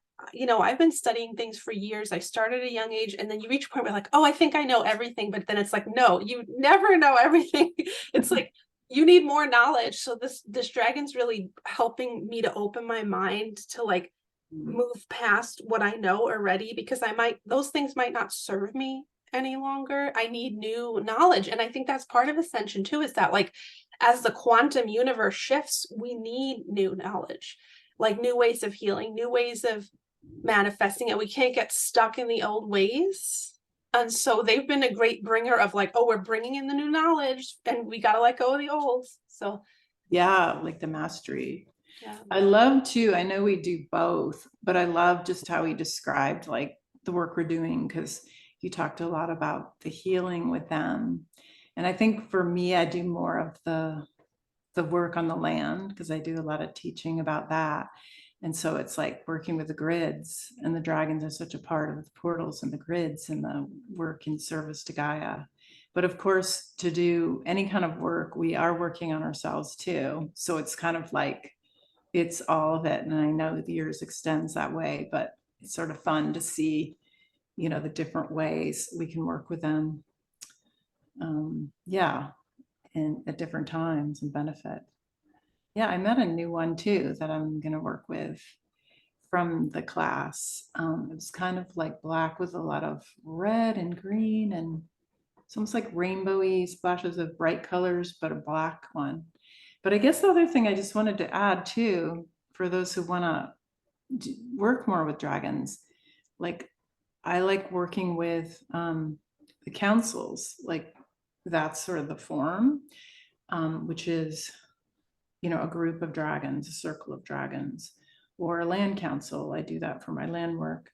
I've been studying things for years. I started at a young age, and then you reach a point where like, oh, I think I know everything. But then it's like, no, you never know everything. It's like, you need more knowledge. So this dragon's really helping me to open my mind to like move past what I know already, because those things might not serve me any longer. I need new knowledge. And I think that's part of ascension too, is that like as the quantum universe shifts, we need new knowledge, like new ways of healing, new ways of manifesting it. We can't get stuck in the old ways. And so they've been a great bringer of like, oh, we're bringing in the new knowledge and we got to let go of the old. So Yeah, like the mastery. yeah. I love too, I know we do both, but I love just how he described like the work we're doing, because you talked a lot about the healing with them. And I think for me, I do more of the work on the land because I do a lot of teaching about that. And so it's like working with the grids, and the dragons are such a part of the portals and the grids and the work in service to Gaia. But of course, to do any kind of work, we are working on ourselves too. So it's kind of like it's all of it. And I know the years extends that way, but it's sort of fun to see, the different ways we can work with them. Yeah, and at different times and benefit. Yeah, I met a new one too that I'm going to work with from the class. It was kind of like black with a lot of red and green, and it's almost like rainbowy splashes of bright colors, but a black one. But I guess the other thing I just wanted to add too, for those who want to work more with dragons, like I like working with the councils, like that's sort of the form, which is a group of dragons, a circle of dragons, or a land council. I do that for my land work.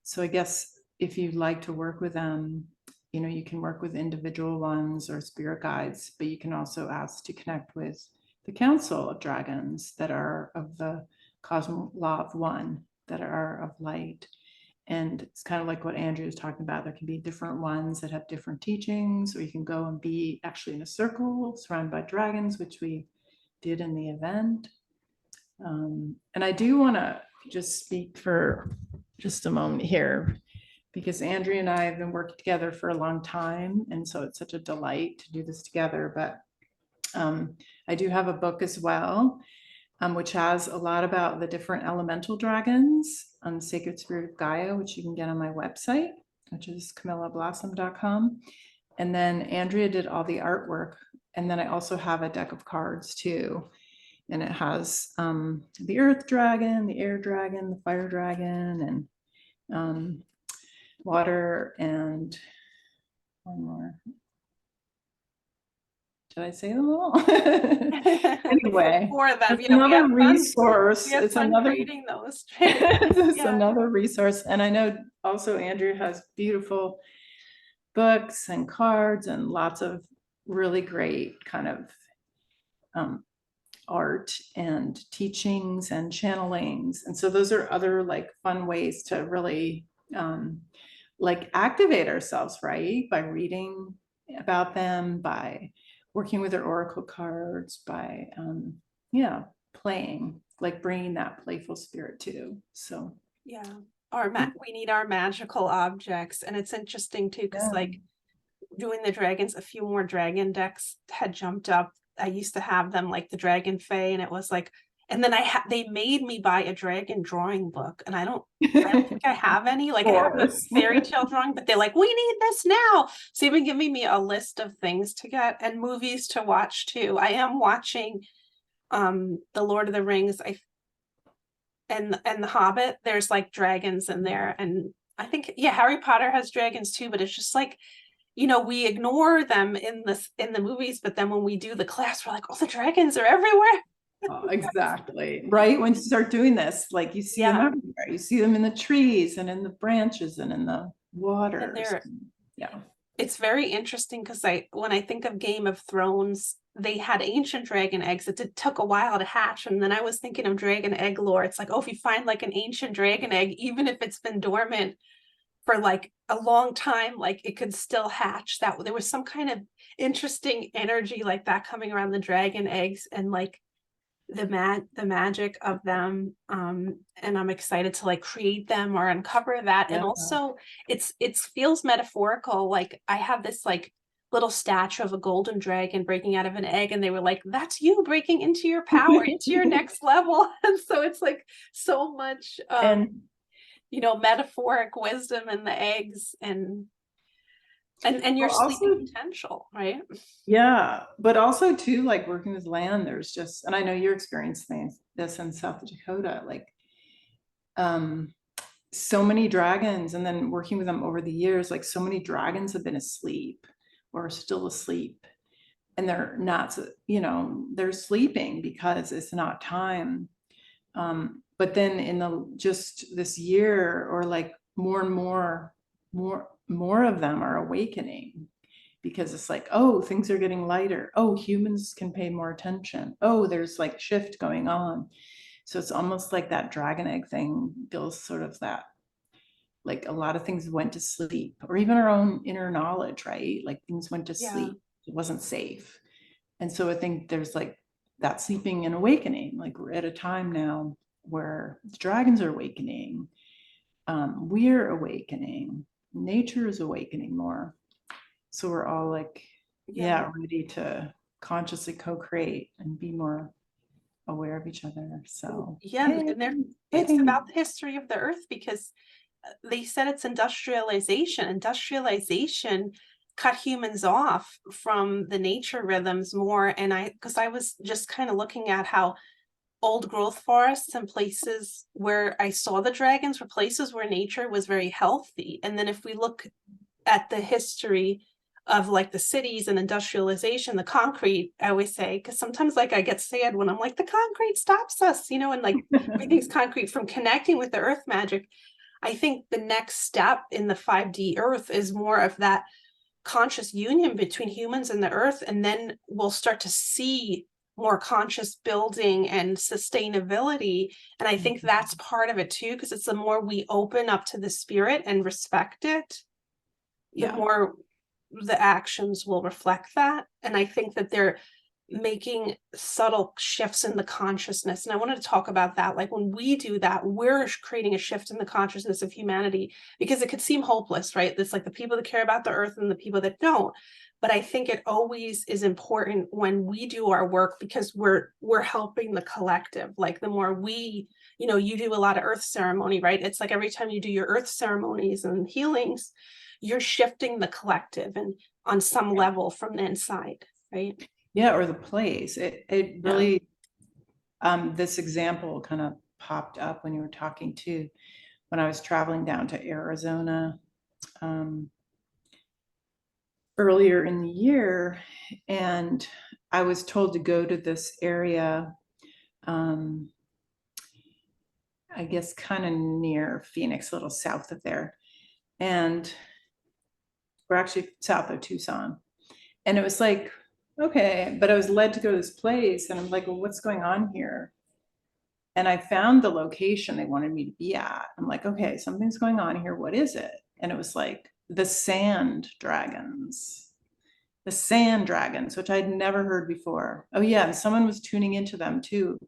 So I guess if you'd like to work with them, you know, you can work with individual ones or spirit guides, but you can also ask to connect with the council of dragons that are of the cosmic law of one, that are of light. And it's kind of like what Andrea was talking about. There can be different ones that have different teachings, or you can go and be actually in a circle surrounded by dragons, which we did in the event. And I do want to just speak for just a moment here, because Andrea and I have been working together for a long time. And so it's such a delight to do this together. But I do have a book as well, which has a lot about the different elemental dragons on Sacred Spirit of Gaia, which you can get on my website, which is camillablossom.com. And then Andrea did all the artwork. And then I also have a deck of cards too. And it has the earth dragon, the air dragon, the fire dragon, and water, and one more. Did I say them all? Anyway, For them, it's you know, another resource. we have It's fun another creating those. it's Yeah. another resource. And I know also Andrea has beautiful books and cards and lots of really great kind of art and teachings and channelings. And so those are other like fun ways to really like activate ourselves, right? By reading about them, by working with their oracle cards, by playing, like bringing that playful spirit too. So Yeah, we need our magical objects, and it's interesting too, because like doing the dragons, a few more dragon decks had jumped up. I used to have them, like the Dragon Fae, and it was like, and then they made me buy a dragon drawing book, and I don't think I have any. Like I have a fairy tale drawing, but they're like, we need this now. So they've been giving me a list of things to get and movies to watch too. I am watching The Lord of the Rings, and The Hobbit. There's like dragons in there, and I think Harry Potter has dragons too, but it's just like, you know, we ignore them in the movies, but then when we do the class, we're like, oh, the dragons are everywhere. Oh, exactly. Right. When you start doing this, like you see them everywhere. You see them in the trees and in the branches and in the waters. Yeah. It's very interesting because when I think of Game of Thrones, they had ancient dragon eggs. It took a while to hatch. And then I was thinking of dragon egg lore. It's like, oh, if you find like an ancient dragon egg, even if it's been dormant for like a long time, like it could still hatch. That there was some kind of interesting energy like that coming around the dragon eggs, and like the magic of them. And I'm excited to like create them or uncover that. And also it feels metaphorical. Like I have this like little statue of a golden dragon breaking out of an egg, and they were like, that's you breaking into your power, into your next level. And so it's like so much you know, metaphoric wisdom in the eggs, and your sleeping potential, right? Yeah, but also too, like working with land, there's just, and I know you're experiencing this in South Dakota, like so many dragons, and then working with them over the years, like so many dragons have been asleep or still asleep, and they're not, you know, they're sleeping because it's not time. But then in just this year, or like more and more of them are awakening, because it's like, oh, things are getting lighter. Oh, humans can pay more attention. Oh, there's like shift going on. So it's almost like that dragon egg thing feels sort of that, like a lot of things went to sleep, or even our own inner knowledge, right? Like things went to sleep. It wasn't safe. And so I think there's like that sleeping and awakening. Like we're at a time now where the dragons are awakening. We're awakening. Nature is awakening more. So we're all like, ready to consciously co-create and be more aware of each other. So and it's about the history of the earth, because they said it's industrialization cut humans off from the nature rhythms more. And because I was just kind of looking at how old growth forests and places where I saw the dragons were places where nature was very healthy. And then if we look at the history of like the cities and industrialization, the concrete, I always say, because sometimes like I get sad when I'm like, the concrete stops us, you know, and like everything's concrete, from connecting with the earth magic. I think the next step in the 5D earth is more of that conscious union between humans and the earth, and then we'll start to see more conscious building and sustainability. And I think that's part of it too, because it's the more we open up to the spirit and respect it, the Yeah. more the actions will reflect that. And I think that they're making subtle shifts in the consciousness. And I wanted to talk about that. Like when we do that, we're creating a shift in the consciousness of humanity, because it could seem hopeless, right? It's like the people that care about the earth and the people that don't. But I think it always is important when we do our work, because we're helping the collective. Like the more we, you do a lot of earth ceremony, right? It's like every time you do your earth ceremonies and healings, you're shifting the collective and on some level from the inside, right? Yeah, or the place. It Yeah. really, this example kind of popped up when you were talking too, when I was traveling down to Arizona earlier in the year, and I was told to go to this area, I guess kind of near Phoenix, a little south of there. And we're actually south of Tucson. And it was like, okay, but I was led to go to this place, and I'm like, well, what's going on here? And I found the location they wanted me to be at. I'm like, okay, something's going on here. What is it? And it was like the sand dragons, which I'd never heard before. Oh, yeah. And someone was tuning into them too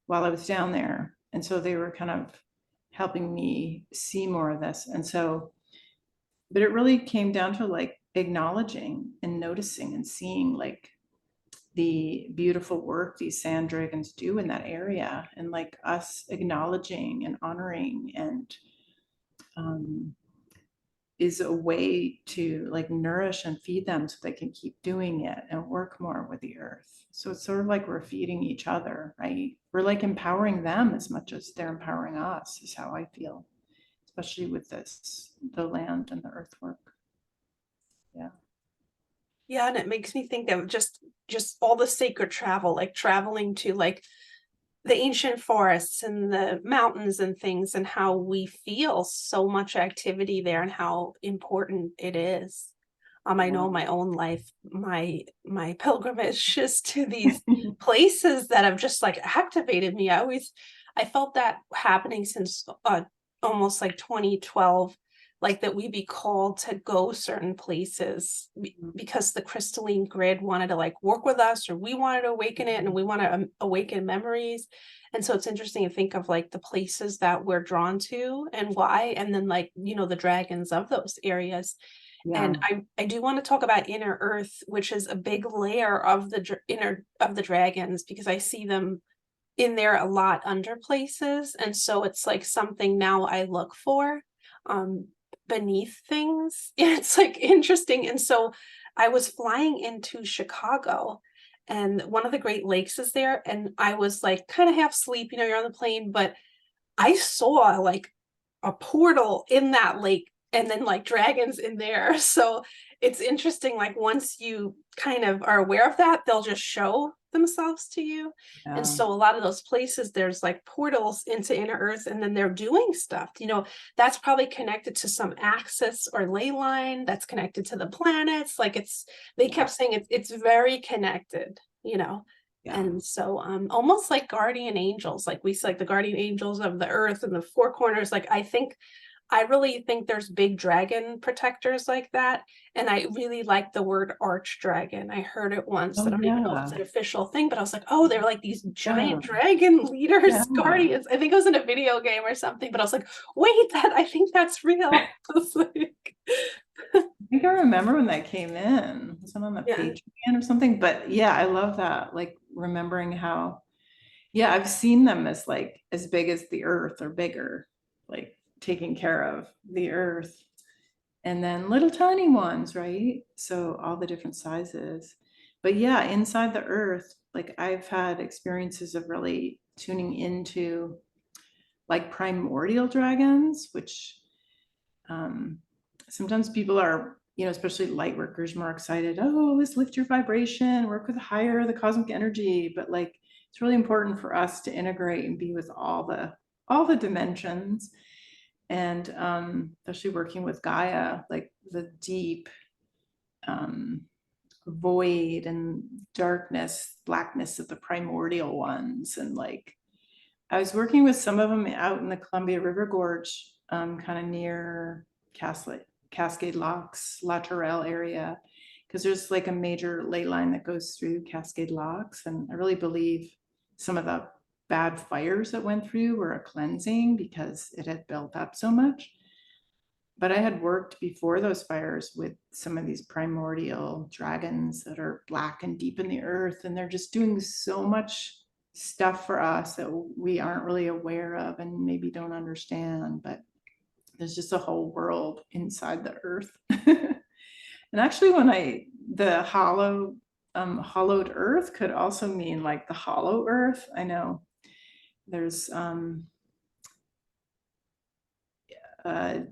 while I was down there. And so they were kind of helping me see more of this. And so, but it really came down to like acknowledging and noticing and seeing like the beautiful work these sand dragons do in that area, and like us acknowledging and honoring, and is a way to like nourish and feed them so they can keep doing it and work more with the earth. So it's sort of like we're feeding each other, right? We're like empowering them as much as they're empowering us, is how I feel, especially with this, the land and the earthwork. Yeah. Yeah, and it makes me think of just all the sacred travel, like traveling to like the ancient forests and the mountains and things, and how we feel so much activity there and how important it is. I Yeah. know in my own life, my pilgrimage just to these places that have just like activated me. I felt that happening since almost like 2012, like that we be called to go certain places because the crystalline grid wanted to like work with us, or we wanted to awaken it, and we want to awaken memories. And so it's interesting to think of like the places that we're drawn to and why, and then like, the dragons of those areas. And Yeah. I do want to talk about inner earth, which is a big layer of the inner of the dragons, because I see them in there a lot under places. And so it's like something now I look for um beneath things. It's like interesting. And so I was flying into Chicago, and one of the Great Lakes is there, and I was like kind of half asleep, you're on the plane, but I saw like a portal in that lake, and then like dragons in there. So it's interesting, like once you kind of are aware of that, they'll just show themselves to you. And Yeah. so a lot of those places, there's like portals into inner earth, and then they're doing stuff, that's probably connected to some axis or ley line that's connected to the planets. Like they Yeah. kept saying it's very connected. Yeah. And so almost like guardian angels, like we see like the guardian angels of the earth and the four corners. Like I really think there's big dragon protectors like that. And I really like the word arch dragon. I heard it once. I Oh, don't even know if it's yeah. an official thing, but I was like, oh, they're like these Yeah. giant dragon Yeah. leaders, guardians. I think it was in a video game or something, but I was like, wait, I think that's real. I was like, I think I remember when that came in. Was it on the yeah. Patreon or something? But yeah, I love that. Like remembering how, yeah, I've seen them as like as big as the earth or bigger, like taking care of the earth. And then little tiny ones, right? So all the different sizes. But yeah, inside the earth, like I've had experiences of really tuning into like primordial dragons, which um, sometimes people are, especially light workers, more excited. Oh, let's lift your vibration, work with higher the cosmic energy. But like, it's really important for us to integrate and be with all the dimensions, and especially working with Gaia, like the deep void and darkness, blackness of the primordial ones. And like, I was working with some of them out in the Columbia River Gorge, kind of near Cascade Locks, La Tourelle area, because there's like a major ley line that goes through Cascade Locks. And I really believe some of the bad fires that went through were a cleansing because it had built up so much. But I had worked before those fires with some of these primordial dragons that are black and deep in the earth, and they're just doing so much stuff for us that we aren't really aware of and maybe don't understand. But there's just a whole world inside the earth. And actually, the hollowed earth could also mean like the hollow earth. I know there's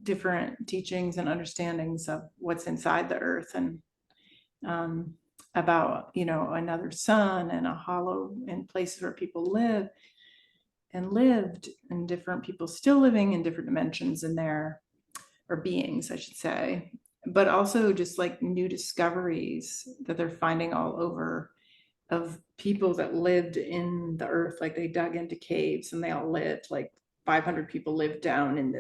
different teachings and understandings of what's inside the earth, and about, another sun and a hollow in places where people live and lived, and different people still living in different dimensions in there, or beings, I should say, but also just like new discoveries that they're finding all over of people that lived in the earth. Like they dug into caves and they all lived, like 500 people lived down in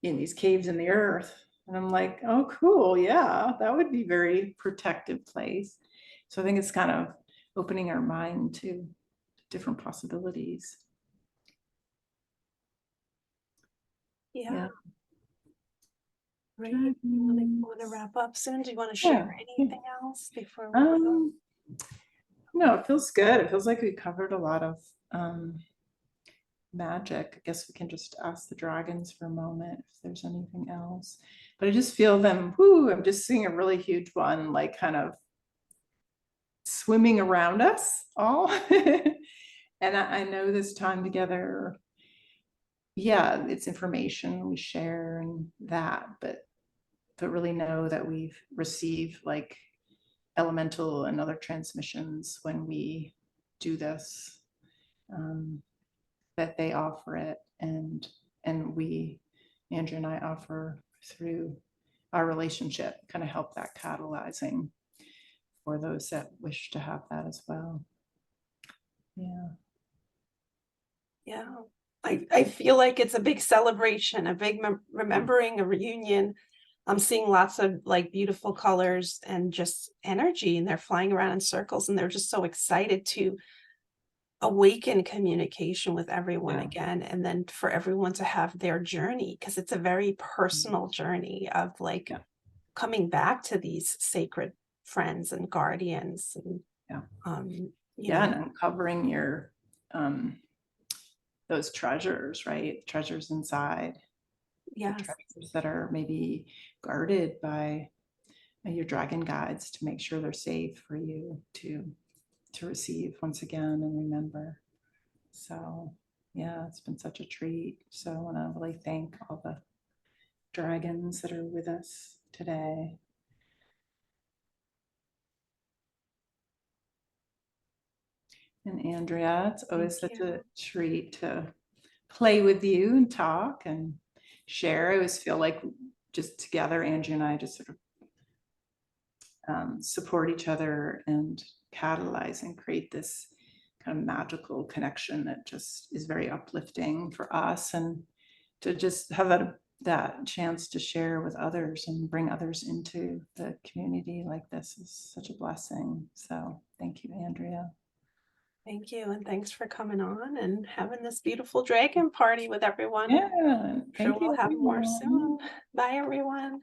these caves in the earth. And I'm like, oh, cool. Yeah, that would be very protective place. So I think it's kind of opening our mind to different possibilities. Yeah. Great. You want to wrap up soon? Do you want to share anything else before we go? No, it feels good. It feels like we covered a lot of magic. I guess we can just ask the dragons for a moment if there's anything else. But I just feel them, I'm just seeing a really huge one, like kind of swimming around us all. And I know this time together, yeah, it's information we share and that, but really know that we've received like elemental and other transmissions when we do this, that they offer it, and we, Andrea and I, offer through our relationship, kind of help that catalyzing for those that wish to have that as well. Yeah. I feel like it's a big celebration, a big remembering, a reunion. I'm seeing lots of like beautiful colors and just energy, and they're flying around in circles, and they're just so excited to awaken communication with everyone again, and then for everyone to have their journey, because it's a very personal journey of like coming back to these sacred friends and guardians, and and uncovering your those treasures, right? Treasures inside. The treasures that are maybe guarded by your dragon guides to make sure they're safe for you to receive once again and remember. So yeah, it's been such a treat. So I want to really thank all the dragons that are with us today. And Andrea, it's always such a treat to play with you and talk and share. I always feel like just together, Andrea and I just sort of support each other and catalyze and create this kind of magical connection that just is very uplifting for us, and to just have that chance to share with others and bring others into the community like this is such a blessing. So thank you, Andrea. Thank you, and thanks for coming on and having this beautiful dragon party with everyone. Yeah, I'm sure we'll have more soon. Bye, everyone.